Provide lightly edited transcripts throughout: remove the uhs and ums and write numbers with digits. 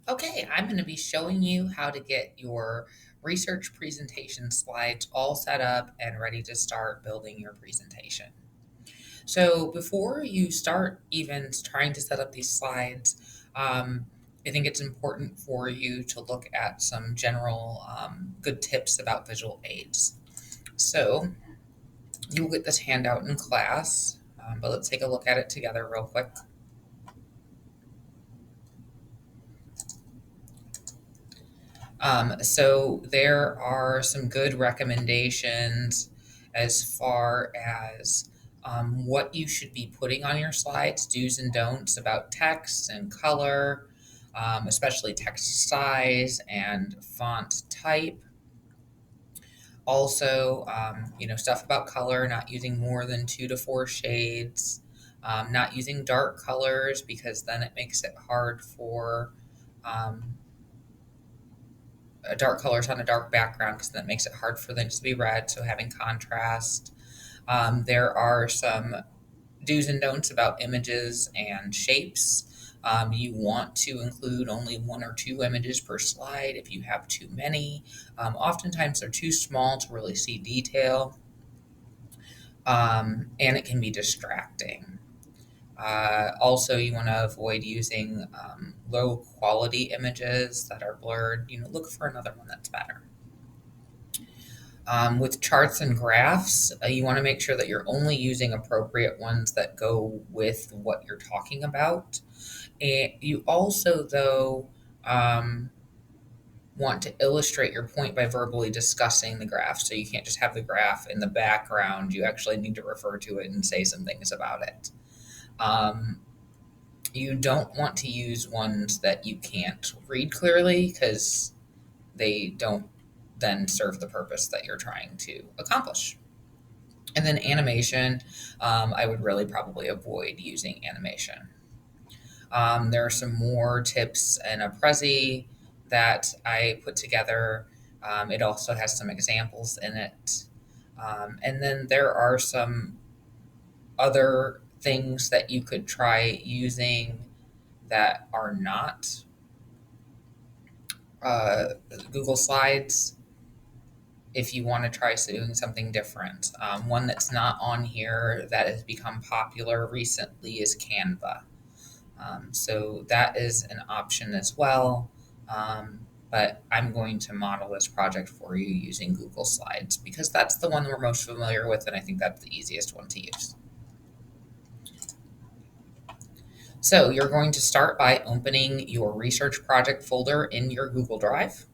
Okay, I'm going to be showing you how to get your research presentation slides all set up and ready to start building your presentation. So before you start even trying to set up these slides, I think it's important for you to look at some general good tips about visual aids. So you'll get this handout in class, but let's take a look at it together real quick. So there are some good recommendations as far as what you should be putting on your slides, do's and don'ts about text and color, especially text size and font type. Also, stuff about color, not using more than 2 to 4 shades, not using dark colors because then it makes it hard for um, dark colors on a dark background because that makes it hard for things to be read. So having contrast. There are some do's and don'ts about images and shapes. You want to include only 1 or 2 images per slide if you have too many. Oftentimes they're too small to really see detail, and it can be distracting. Also, you want to avoid using low quality images that are blurred. Look for another one that's better. With charts and graphs, you want to make sure that you're only using appropriate ones that go with what you're talking about. And you also, though, um, want to illustrate your point by verbally discussing the graph. So you can't just have the graph in the background. You actually need to refer to it and say some things about it. Um, you don't want to use ones that you can't read clearly because they don't then serve the purpose that you're trying to accomplish. And then animation, I would really probably avoid using animation. There are some more tips in a Prezi that I put together. It also has some examples in it. And then there are some other things that you could try using that are not uh, Google Slides if you want to try doing something different. One that's not on here that has become popular recently is Canva. So that is an option as well. But I'm going to model this project for you using Google Slides because that's the one we're most familiar with, and I think that's the easiest one to use. So you're going to start by opening your research project folder in your Google Drive.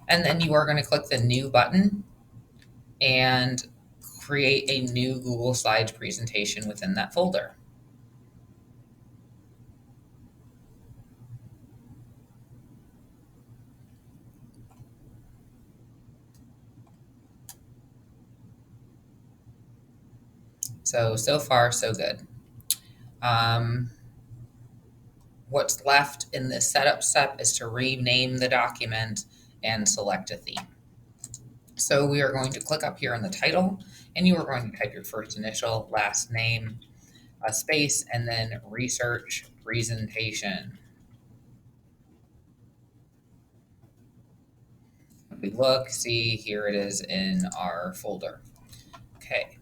And then you are going to click the New button and create a new Google Slides presentation within that folder. So far, so good. Um, what's left in this setup step is to rename the document and select a theme. So we are going to click up here in the title, and you are going to type your first initial, last name, a space, and then research presentation. If we look, see, here it is in our folder. Okay,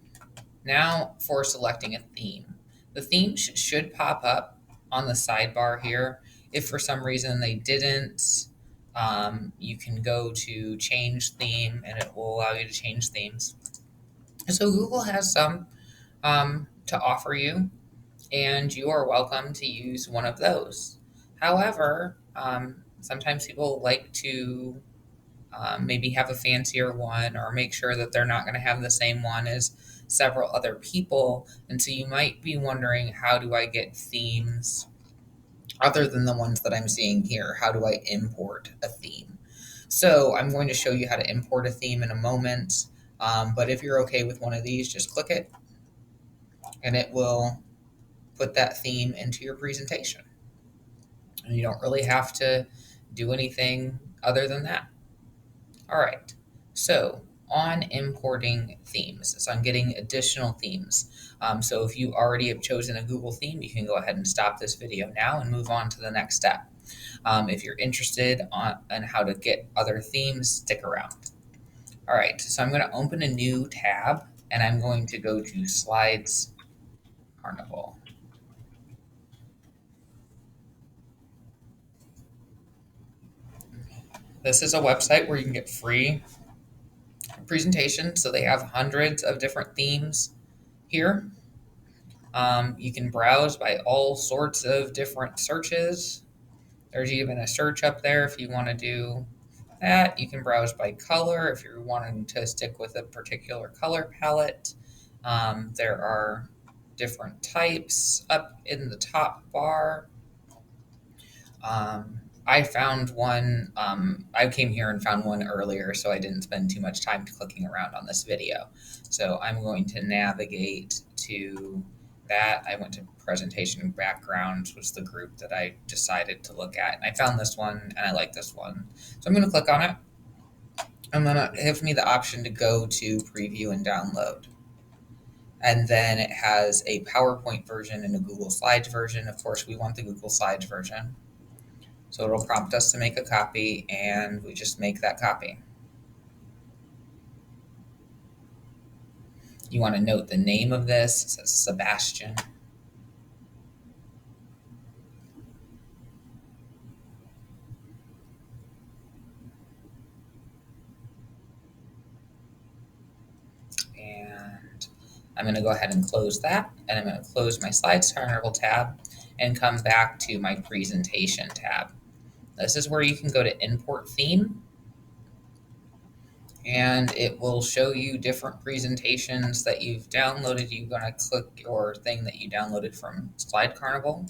now for selecting a theme. The theme should pop up on the sidebar here. If for some reason they didn't, you can go to change theme and it will allow you to change themes. So Google has some to offer you, and you are welcome to use one of those. However, sometimes people like to maybe have a fancier one or make sure that they're not going to have the same one as several other people. And so you might be wondering, how do I get themes other than the ones that I'm seeing here? How do I import a theme? So I'm going to show you how to import a theme in a moment. But if you're okay with one of these, just click it and it will put that theme into your presentation. And you don't really have to do anything other than that. All right. So on importing themes. So I'm getting additional themes. So if you already have chosen a Google theme, you can go ahead and stop this video now and move on to the next step. If you're interested on how to get other themes, stick around. All right, so I'm going to open a new tab and I'm going to go to Slides Carnival. This is a website where you can get free presentations. So they have hundreds of different themes here. You can browse by all sorts of different searches. There's even a search up there if you want to do that. You can browse by color if you're wanting to stick with a particular color palette. There are different types up in the top bar. I found one, I came here and found one earlier, so I didn't spend too much time clicking around on this video. So I'm going to navigate to that. I went to presentation backgrounds, was the group that I decided to look at. And I found this one and I like this one. So I'm going to click on it. And then it gives me the option to go to preview and download. And then it has a PowerPoint version and a Google Slides version. Of course, we want the Google Slides version. So it'll prompt us to make a copy, and we just make that copy. You want to note the name of this. It says Sebastian. And I'm going to go ahead and close that, and I'm going to close my Slides Carnival tab and come back to my Presentation tab. This is where you can go to Import Theme, and it will show you different presentations that you've downloaded. You're going to click your thing that you downloaded from Slide Carnival,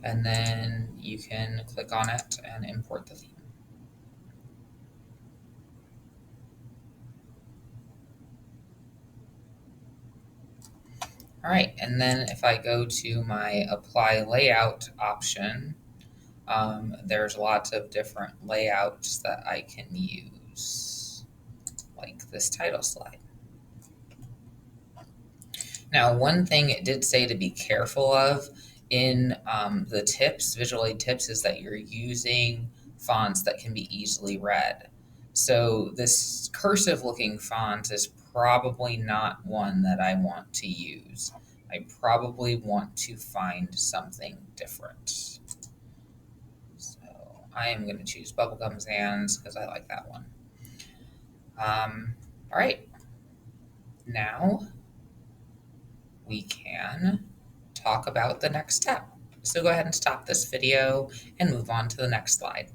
and then you can click on it and import the theme. All right, and then if I go to my Apply Layout option, there's lots of different layouts that I can use, like this title slide. Now, one thing it did say to be careful of in the tips, visual aid tips, is that you're using fonts that can be easily read. So this cursive looking font is probably not one that I want to use. I probably want to find something different. So I am going to choose Bubblegum Sans because I like that one. All right. Now we can talk about the next step. So go ahead and stop this video and move on to the next slide.